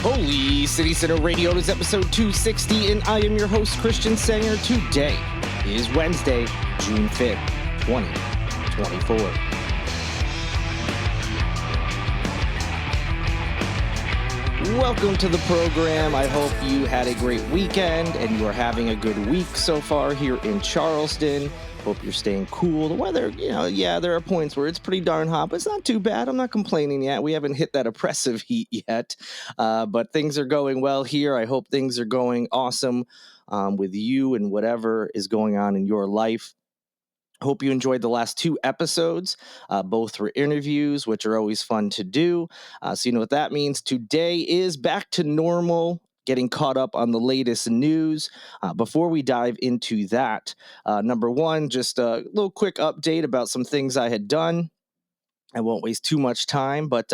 Holy City Center Radio is episode 260, and I am your host, Christian Sanger. Today is Wednesday, June 5th, 2024. Welcome to the program. I hope you had a great weekend and you are having a good week so far here in Charleston. Hope you're staying cool. The weather, there are points where it's pretty darn hot, but it's not too bad. I'm not complaining yet. We haven't hit that oppressive heat yet, but things are going well here. I hope things are going awesome with you and whatever is going on in your life. Hope you enjoyed the last two episodes. Both were interviews, which are always fun to do. So you know what that means. Today is back to normal, getting caught up on the latest news. Before we dive into that, number one, just a little quick update about some things I had done. I won't waste too much time, but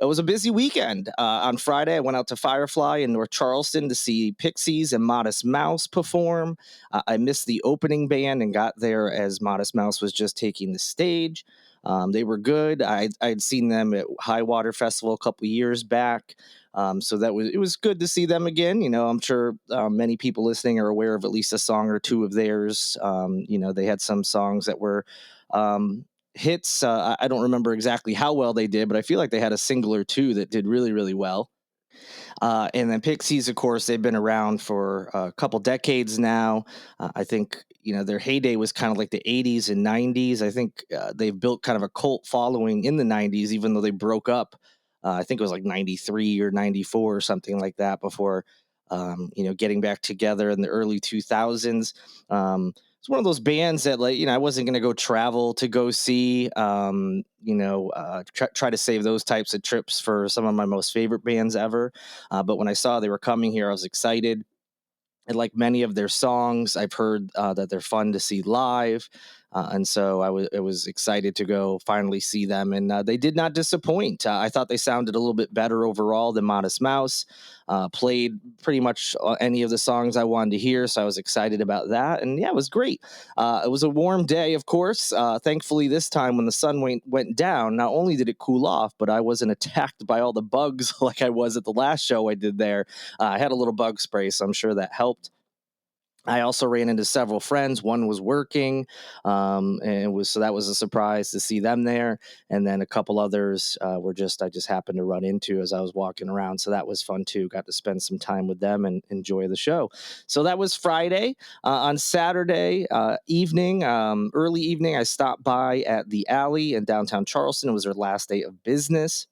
it was a busy weekend. On Friday, I went out to Firefly in North Charleston to see Pixies and Modest Mouse perform. I missed the opening band and got there as Modest Mouse was just taking the stage. They were good. I'd seen them at High Water Festival a couple years back. So it was good to see them again. You know, I'm sure many people listening are aware of at least a song or two of theirs. They had some songs that were hits. I don't remember exactly how well they did, but I feel like they had a single or two that did really, really well. And then Pixies, of course, they've been around for a couple decades now. I think, their heyday was kind of like the 80s and 90s. I think they've built kind of a cult following in the 90s, even though they broke up. I think it was like 93 or 94 or something like that before, getting back together in the early 2000s. It's one of those bands that, I wasn't going to go travel to go see, try to save those types of trips for some of my most favorite bands ever. But when I saw they were coming here, I was excited. And like many of their songs, I've heard that they're fun to see live. And so I was excited to go finally see them. And they did not disappoint. I thought they sounded a little bit better overall than Modest Mouse. Played pretty much any of the songs I wanted to hear. So I was excited about that. And yeah, it was great. It was a warm day, of course. Thankfully, this time when the sun went down, not only did it cool off, but I wasn't attacked by all the bugs like I was at the last show I did there. I had a little bug spray, so I'm sure that helped. I also ran into several friends. One was working, so that was a surprise to see them there. And then a couple others I just happened to run into as I was walking around. So that was fun too. Got to spend some time with them and enjoy the show. So that was Friday. On Saturday evening, early evening, I stopped by at the Alley in downtown Charleston. It was their last day of business.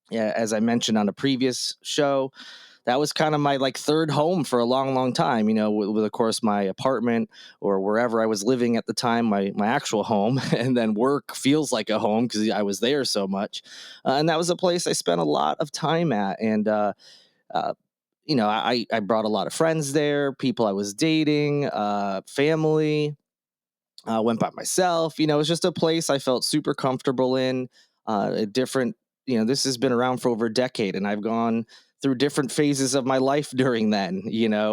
Yeah, as I mentioned on a previous show, that was kind of my third home for a long, long time, with of course my apartment or wherever I was living at the time, my actual home, and then work feels like a home because I was there so much. And that was a place I spent a lot of time at. And, I brought a lot of friends there, people I was dating, family, went by myself. It was just a place I felt super comfortable in, a different, this has been around for over a decade and I've gone through different phases of my life during then,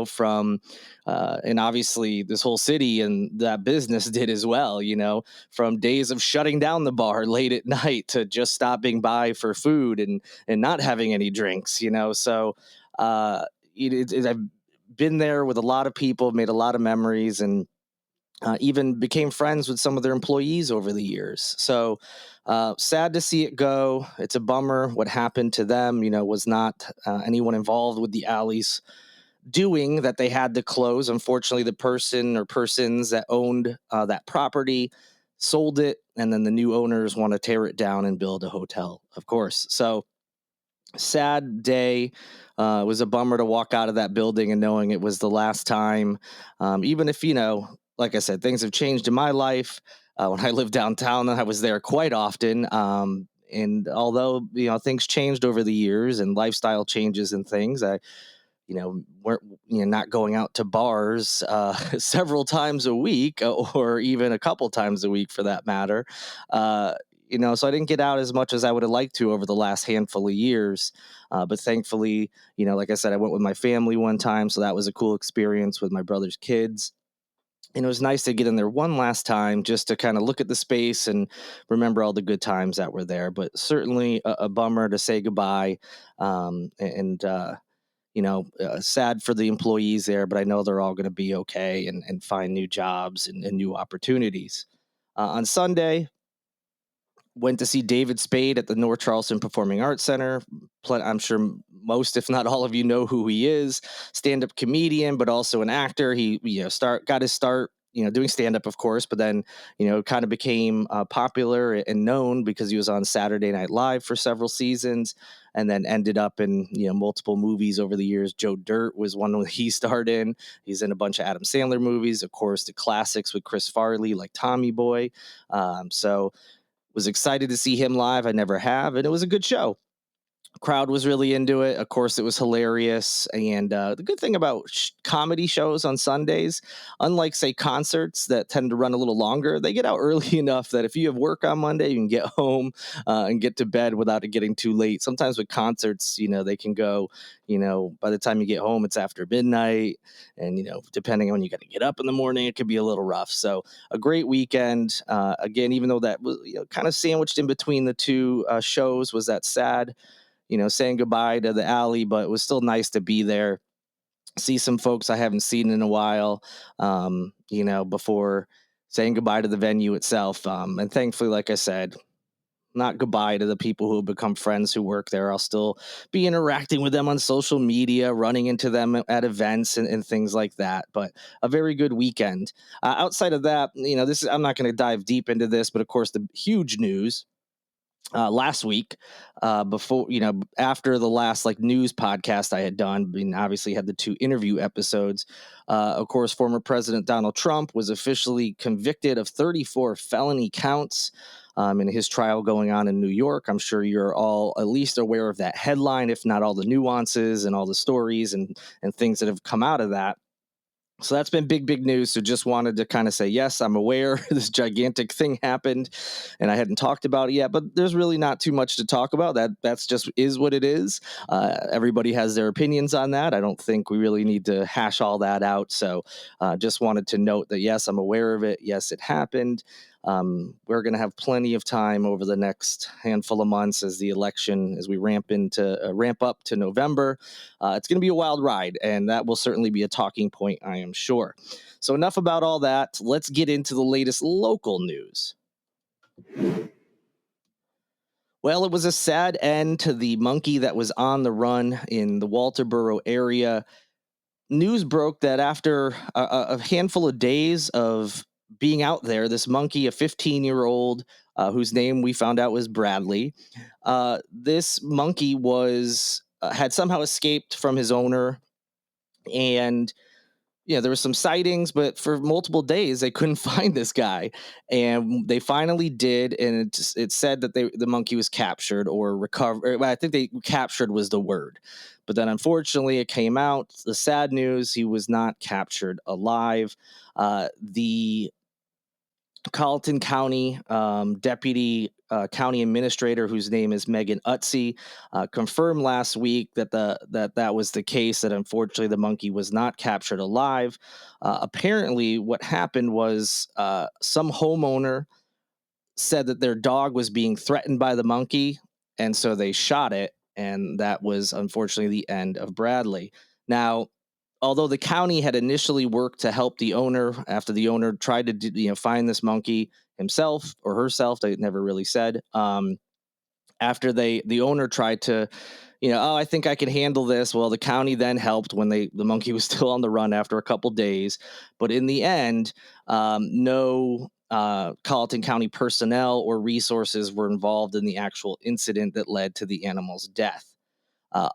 from, and obviously this whole city and that business did as well, from days of shutting down the bar late at night to just stopping by for food and not having any drinks, so, I've been there with a lot of people, made a lot of memories, and even became friends with some of their employees over the years. So sad to see it go. It's a bummer what happened to them, was not anyone involved with the Alley's doing that they had to close. Unfortunately, the person or persons that owned that property sold it, and then the new owners want to tear it down and build a hotel, of course. So sad day. It was a bummer to walk out of that building and knowing it was the last time, even if, like I said, things have changed in my life. When I lived downtown, I was there quite often. And although, things changed over the years and lifestyle changes and things, I, weren't, not going out to bars several times a week or even a couple times a week for that matter. So I didn't get out as much as I would have liked to over the last handful of years. But thankfully, like I said, I went with my family one time. So that was a cool experience with my brother's kids. And it was nice to get in there one last time just to kind of look at the space and remember all the good times that were there. But certainly a bummer to say goodbye. Sad for the employees there, but I know they're all going to be okay and find new jobs and new opportunities. On Sunday, went to see David Spade at the North Charleston Performing Arts Center. I'm sure most, if not all of you, know who he is. Stand-up comedian, but also an actor. He got his start doing stand-up, of course, but then kind of became popular and known because he was on Saturday Night Live for several seasons, and then ended up in multiple movies over the years. Joe Dirt was one that he starred in. He's in a bunch of Adam Sandler movies, of course, the classics with Chris Farley like Tommy Boy. So was excited to see him live. I never have, and it was a good show. Crowd was really into it. Of course, it was hilarious. And the good thing about comedy shows on Sundays, unlike, say, concerts that tend to run a little longer, they get out early enough that if you have work on Monday, you can get home and get to bed without it getting too late. Sometimes with concerts, they can go, by the time you get home, it's after midnight. And, depending on when you got to get up in the morning, it could be a little rough. So a great weekend. Again, even though that was kind of sandwiched in between the two shows, was that sad saying goodbye to the alley, but it was still nice to be there, see some folks I haven't seen in a while, before saying goodbye to the venue itself. And thankfully, like I said, not goodbye to the people who have become friends who work there. I'll still be interacting with them on social media, running into them at events and things like that. But a very good weekend. Outside of that, I'm not going to dive deep into this, but of course, the huge news last week, before after the last news podcast I had done, obviously had the 2 interview episodes. Of course, former President Donald Trump was officially convicted of 34 felony counts in his trial going on in New York. I'm sure you're all at least aware of that headline, if not all the nuances and all the stories and things that have come out of that. So that's been big news. So just wanted to kind of say, yes, I'm aware this gigantic thing happened and I hadn't talked about it yet, but there's really not too much to talk about. That's just is what it is. Everybody has their opinions on that. I don't think we really need to hash all that out. So just wanted to note that, yes, I'm aware of it. Yes, it happened. We're going to have plenty of time over the next handful of months as we ramp up to November. It's going to be a wild ride, and that will certainly be a talking point, I am sure. So enough about all that. Let's get into the latest local news. Well, it was a sad end to the monkey that was on the run in the Walterboro area. News broke that after a handful of days of being out there, this monkey, a 15-year-old, whose name we found out was Bradley, this monkey had somehow escaped from his owner. And there were some sightings, but for multiple days they couldn't find this guy, and they finally did. And it said that the monkey was captured or recovered. I think they captured was the word, but then unfortunately it came out the sad news: he was not captured alive. The Carlton County deputy county administrator, whose name is Megan Utze, confirmed last week that that was the case. That unfortunately the monkey was not captured alive. Apparently, what happened was some homeowner said that their dog was being threatened by the monkey, and so they shot it, and that was unfortunately the end of Bradley. Now, although the county had initially worked to help the owner after the owner tried to find this monkey himself or herself, they never really said. After the owner tried to, oh, I think I can handle this. Well, the county then helped when the monkey was still on the run after a couple days. But in the end, no Carlton County personnel or resources were involved in the actual incident that led to the animal's death.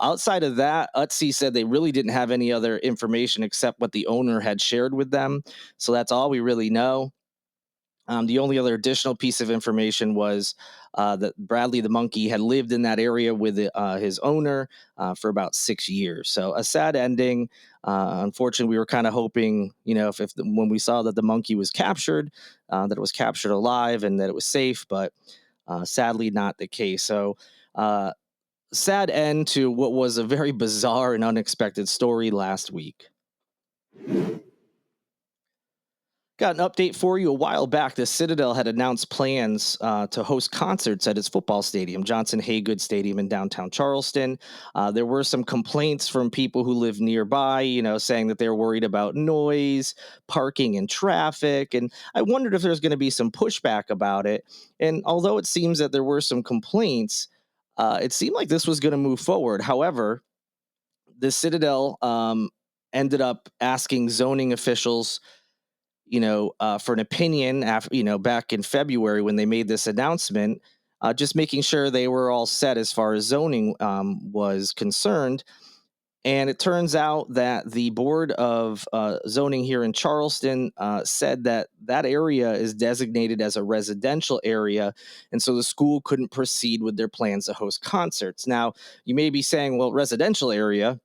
Outside of that, Utze said they really didn't have any other information except what the owner had shared with them. So that's all we really know. The only other additional piece of information was that Bradley the monkey had lived in that area with his owner for about 6 years. So a sad ending. Unfortunately, we were kind of hoping, when we saw that the monkey was captured, that it was captured alive and that it was safe, but sadly not the case. So sad end to what was a very bizarre and unexpected story last week. Got an update for you. A while back, the Citadel had announced plans to host concerts at its football stadium, Johnson Haygood Stadium in downtown Charleston. There were some complaints from people who live nearby, saying that they're worried about noise, parking, and traffic. And I wondered if there's going to be some pushback about it. And although it seems that there were some complaints, it seemed like this was going to move forward. However, the Citadel ended up asking zoning officials for an opinion after, back in February when they made this announcement, just making sure they were all set as far as zoning was concerned. And it turns out that the Board of Zoning here in Charleston said that that area is designated as a residential area. And so the school couldn't proceed with their plans to host concerts. Now, you may be saying, well, residential area,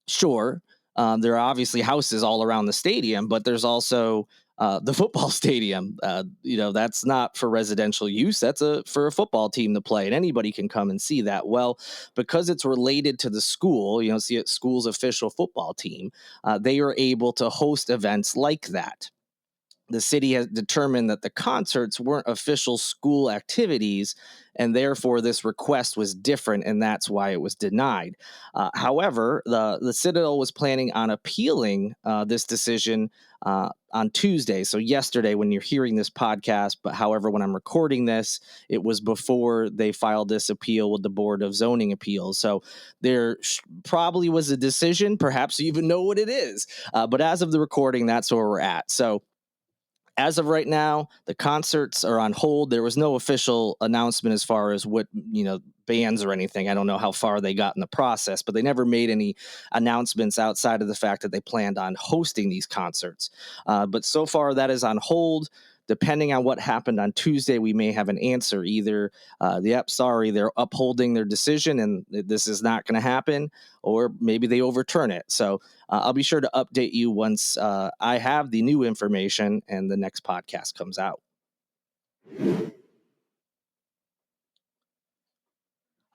sure. There are obviously houses all around the stadium, but there's also the football stadium. That's not for residential use. That's for a football team to play, and anybody can come and see that. Well, because it's related to the school, see it school's official football team, they are able to host events like that. The city has determined that the concerts weren't official school activities, and therefore this request was different, and that's why it was denied. However, the Citadel was planning on appealing this decision on Tuesday, so yesterday when you're hearing this podcast. But however, when I'm recording this, it was before they filed this appeal with the Board of Zoning Appeals. So there probably was a decision. Perhaps you even know what it is. But as of the recording, that's where we're at. So as of right now, the concerts are on hold. There was no official announcement as far as what, bands or anything. I don't know how far they got in the process, but they never made any announcements outside of the fact that they planned on hosting these concerts. But so far, that is on hold. Depending on what happened on Tuesday, we may have an answer. Either, they're upholding their decision and this is not going to happen, or maybe they overturn it. So I'll be sure to update you once I have the new information and the next podcast comes out.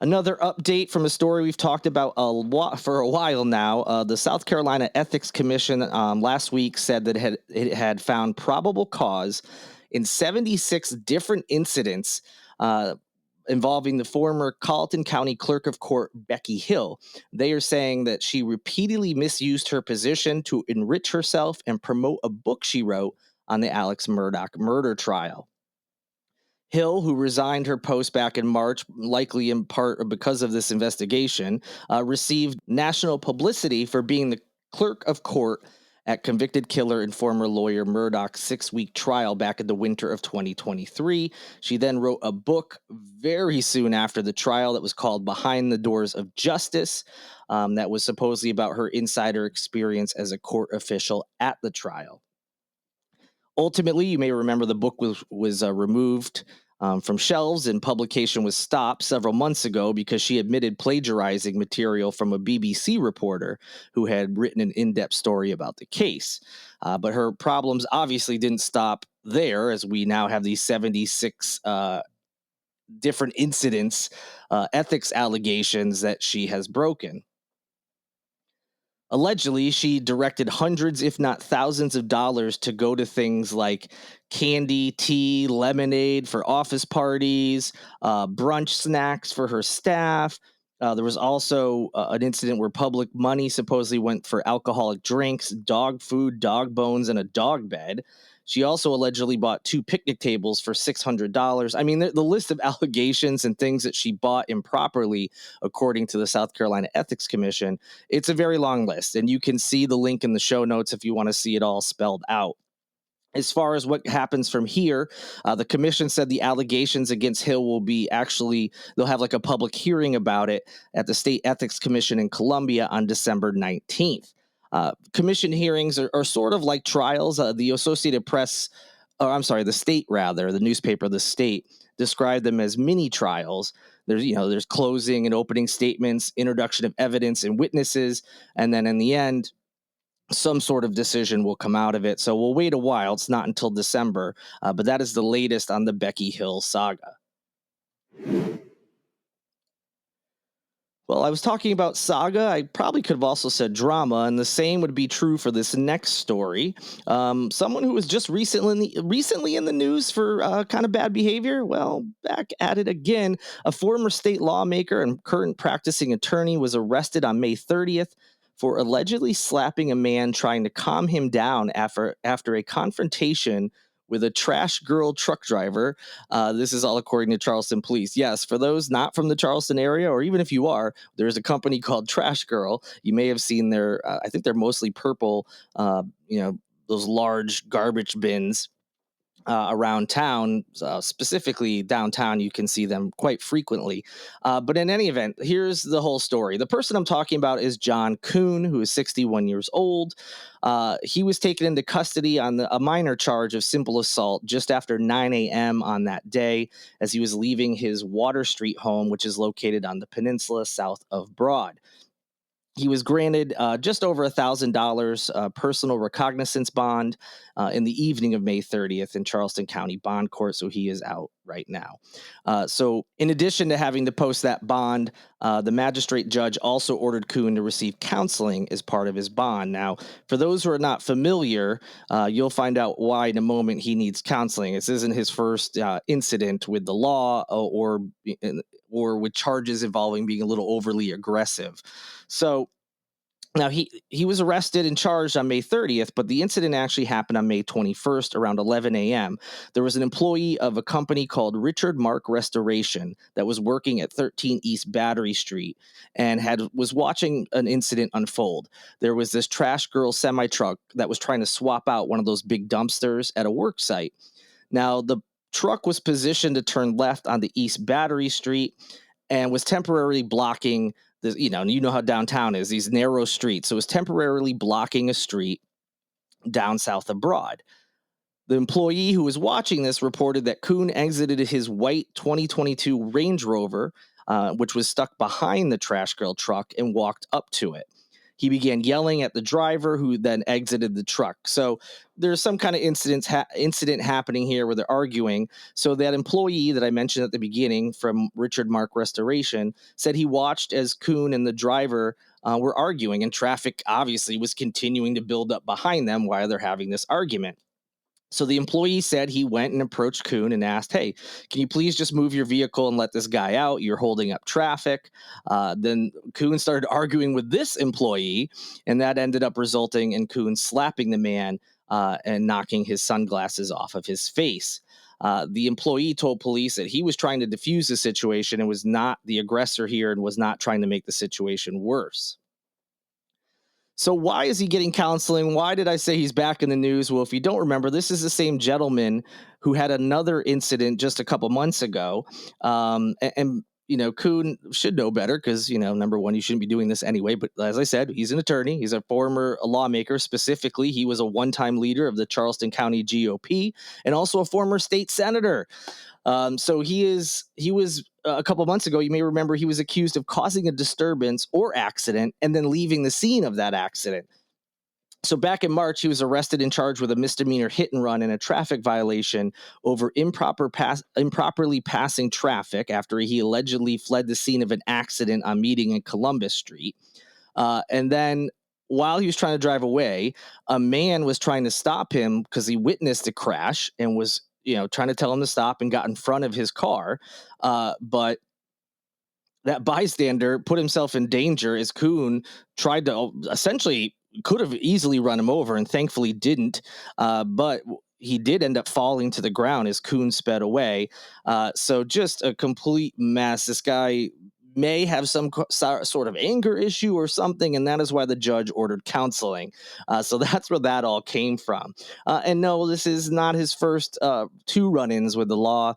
Another update from a story we've talked about for a while now. The South Carolina Ethics Commission last week said that it had found probable cause in 76 different incidents involving the former Colleton County Clerk of Court, Becky Hill. They are saying that she repeatedly misused her position to enrich herself and promote a book she wrote on the Alex Murdaugh murder trial. Hill, who resigned her post back in March, likely in part because of this investigation, received national publicity for being the clerk of court at convicted killer and former lawyer Murdaugh's 6-week trial back in the winter of 2023. She then wrote a book very soon after the trial that was called Behind the Doors of Justice, that was supposedly about her insider experience as a court official at the trial. Ultimately, you may remember the book was removed from shelves and publication was stopped several months ago because she admitted plagiarizing material from a BBC reporter who had written an in-depth story about the case. But her problems obviously didn't stop there, as we now have these 76 different incidents, ethics allegations that she has broken. Allegedly, she directed hundreds, if not thousands of dollars to go to things like candy, tea, lemonade for office parties, brunch snacks for her staff. There was also an incident where public money supposedly went for alcoholic drinks, dog food, dog bones, and a dog bed. She also allegedly bought 2 picnic tables for $600. I mean, the list of allegations and things that she bought improperly, according to the South Carolina Ethics Commission, it's a very long list, and you can see the link in the show notes if you want to see it all spelled out. As far as what happens from here, the commission said the allegations against Hill will be they'll have like a public hearing about it at the State Ethics Commission in Columbia on December 19th. Commission hearings are sort of like trials. The Associated Press, or I'm sorry, the State rather, the newspaper, The State, described them as mini trials. There's closing and opening statements, introduction of evidence and witnesses, and then in the end, some sort of decision will come out of it. So we'll wait a while. It's not until December, but that is the latest on the Becky Hill saga. Well, I was talking about saga. I probably could have also said drama, and the same would be true for this next story. Someone who was just recently in the news for kind of bad behavior. Well, back at it again. A former state lawmaker and current practicing attorney was arrested on May 30th for allegedly slapping a man trying to calm him down after a confrontation with a trash girl truck driver. This is all according to Charleston police. Yes, for those not from the Charleston area, or even if you are, there's a company called Trash Girl. You may have seen their, I think they're mostly purple, uh, you know, those large garbage bins around town, specifically downtown. You can see them quite frequently. But in any event, here's the whole story. The person I'm talking about is John Kuhn, who is 61 years old. He was taken into custody on a minor charge of simple assault just after 9 a.m. on that day as he was leaving his Water Street home, which is located on the peninsula south of Broad. He was granted just over $1,000 personal recognizance bond in the evening of May 30th in Charleston County Bond Court, so he is out right now. So, in addition to having to post that bond, the magistrate judge also ordered Kuhn to receive counseling as part of his bond. Now, for those who are not familiar, you'll find out why in a moment he needs counseling. This isn't his first incident with the law or with charges involving being a little overly aggressive. So now he was arrested and charged on May 30th, but the incident actually happened on May 21st around 11 a.m. There was an employee of a company called Richard Mark Restoration that was working at 13 East Battery Street and was watching an incident unfold. There was this trash girl semi truck that was trying to swap out one of those big dumpsters at a work site. Now, the truck was positioned to turn left onto East Battery Street and was temporarily blocking the, you know how downtown is, these narrow streets. So it was temporarily blocking a street down south of Broad. The employee who was watching this reported that Kuhn exited his white 2022 Range Rover, which was stuck behind the trash girl truck, and walked up to it. He began yelling at the driver, who then exited the truck. So there's some kind of incident happening here where they're arguing. So that employee that I mentioned at the beginning from Richard Mark Restoration said he watched as Kuhn and the driver were arguing, and traffic obviously was continuing to build up behind them while they're having this argument. So the employee said he went and approached Kuhn and asked, "Hey, can you please just move your vehicle and let this guy out? You're holding up traffic." Then Kuhn started arguing with this employee, and that ended up resulting in Kuhn slapping the man and knocking his sunglasses off of his face. The employee told police that he was trying to defuse the situation and was not the aggressor here and was not trying to make the situation worse. So why is he getting counseling? Why did I say he's back in the news? Well, if you don't remember, this is the same gentleman who had another incident just a couple months ago. Kuhn should know better because, number one, you shouldn't be doing this anyway. But as I said, he's an attorney. He's a former lawmaker. Specifically, he was a one-time leader of the Charleston County GOP and also a former state senator. So he was a couple months ago, you may remember he was accused of causing a disturbance or accident and then leaving the scene of that accident. So back in March, he was arrested and charged with a misdemeanor hit and run and a traffic violation over improperly passing traffic after he allegedly fled the scene of an accident on Meeting in Columbus Street. And then while he was trying to drive away, a man was trying to stop him because he witnessed a crash and was, trying to tell him to stop and got in front of his car. But that bystander put himself in danger as Kuhn tried to essentially could have easily run him over and thankfully didn't. But he did end up falling to the ground as Kuhn sped away. So just a complete mess. This guy may have some sort of anger issue or something, and that is why the judge ordered counseling. So that's where that all came from. And no, this is not his first two run-ins with the law.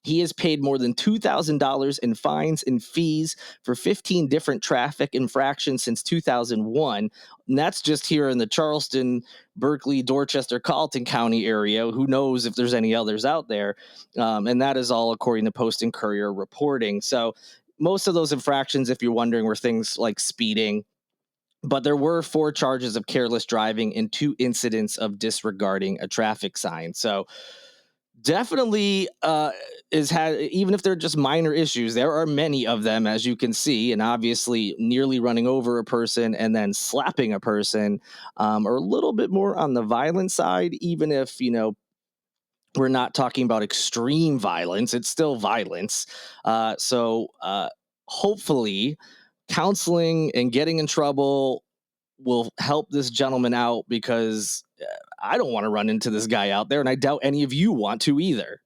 He has paid more than $2,000 in fines and fees for 15 different traffic infractions since 2001. And that's just here in the Charleston, Berkeley, Dorchester, Carleton County area. Who knows if there's any others out there? And that is all according to Post and Courier reporting. So most of those infractions, if you're wondering, were things like speeding. But there were 4 charges of careless driving and 2 incidents of disregarding a traffic sign. So definitely is had even if they're just minor issues, there are many of them, as you can see, and obviously nearly running over a person and then slapping a person are a little bit more on the violent side, even if we're not talking about extreme violence. It's still violence. So hopefully counseling and getting in trouble will help this gentleman out, because I don't want to run into this guy out there, and I doubt any of you want to either.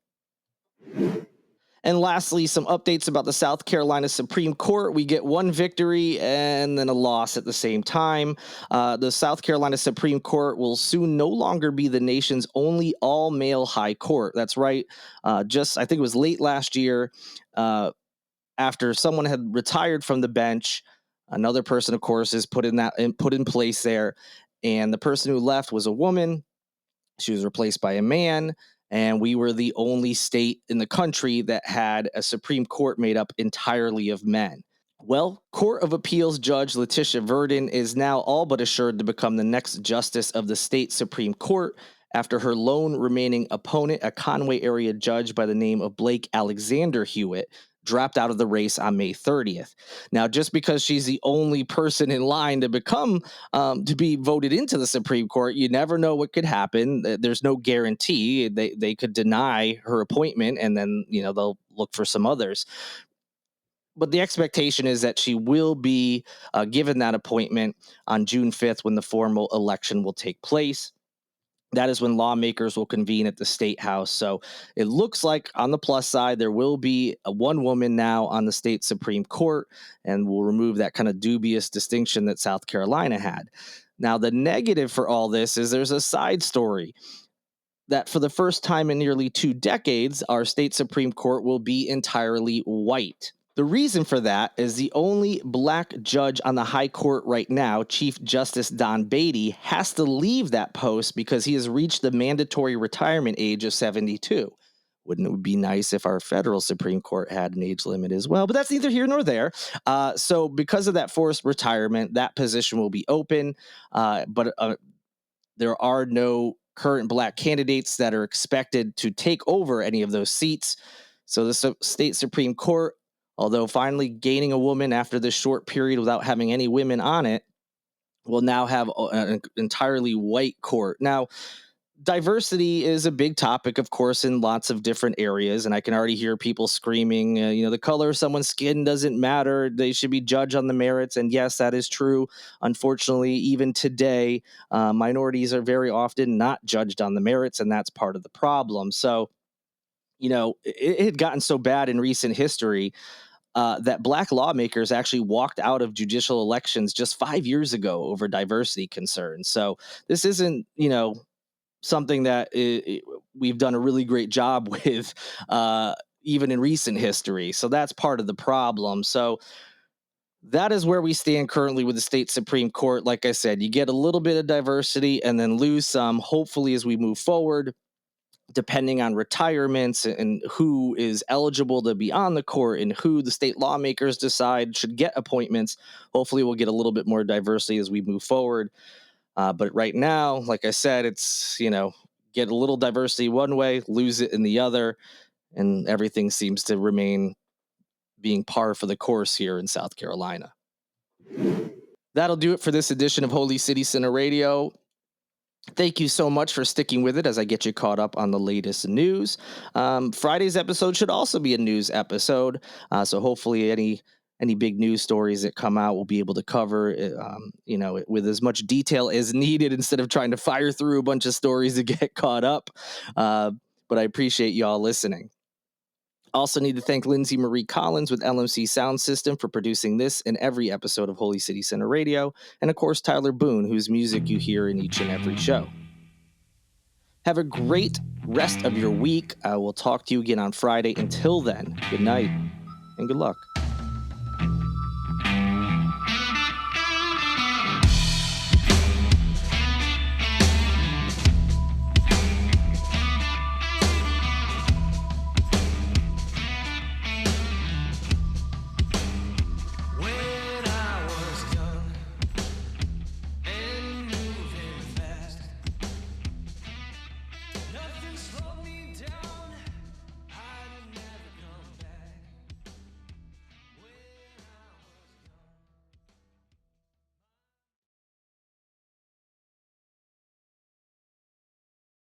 And lastly, some updates about the South Carolina Supreme Court. We get one victory and then a loss at the same time. The South Carolina Supreme Court will soon no longer be the nation's only all-male high court. That's right. I think it was late last year, after someone had retired from the bench, another person, of course, is put in place there, and the person who left was a woman. She was replaced by a man, and we were the only state in the country that had a Supreme Court made up entirely of men. Well, Court of Appeals Judge Letitia Verdin is now all but assured to become the next justice of the state Supreme Court after her lone remaining opponent, a Conway area judge by the name of Blake Alexander Hewitt, dropped out of the race on May 30th. Now, just because she's the only person in line to to be voted into the Supreme Court, you never know what could happen. There's no guarantee. They could deny her appointment, and then they'll look for some others. But the expectation is that she will be given that appointment on June 5th, when the formal election will take place. That is when lawmakers will convene at the State House. So it looks like, on the plus side, there will be one woman now on the state Supreme Court, and will remove that kind of dubious distinction that South Carolina had. Now, the negative for all this is there's a side story that for the first time in nearly 2 decades, our state Supreme Court will be entirely white. The reason for that is the only black judge on the high court right now, Chief Justice Don Beatty, has to leave that post because he has reached the mandatory retirement age of 72. Wouldn't it be nice if our federal Supreme Court had an age limit as well? But that's neither here nor there. So because of that forced retirement, that position will be open. But there are no current black candidates that are expected to take over any of those seats. So the state Supreme Court, although finally gaining a woman after this short period without having any women on it, will now have an entirely white court. Now, diversity is a big topic, of course, in lots of different areas, and I can already hear people screaming, the color of someone's skin doesn't matter. They should be judged on the merits. And yes, that is true. Unfortunately, even today, minorities are very often not judged on the merits, and that's part of the problem. So, it had gotten so bad in recent history that black lawmakers actually walked out of judicial elections just 5 years ago over diversity concerns. So this isn't, something that we've done a really great job with, even in recent history. So that's part of the problem. So that is where we stand currently with the state Supreme Court. Like I said, you get a little bit of diversity and then lose some, hopefully, as we move forward, depending on retirements and who is eligible to be on the court and who the state lawmakers decide should get appointments. Hopefully we'll get a little bit more diversity as we move forward. But right now, like I said, it's, get a little diversity one way, lose it in the other, and everything seems to remain being par for the course here in South Carolina. That'll do it for this edition of Holy City Center Radio. Thank you so much for sticking with it as I get you caught up on the latest news. Friday's episode should also be a news episode, so hopefully any big news stories that come out, we'll be able to cover with as much detail as needed, instead of trying to fire through a bunch of stories to get caught up. But I appreciate y'all listening. Also need to thank Lindsay Marie Collins with LMC Soundsystem for producing this and every episode of Holy City Center Radio, and of course Tyler Boone, whose music you hear in each and every show. Have a great rest of your week. I will talk to you again on Friday. Until then, good night and good luck.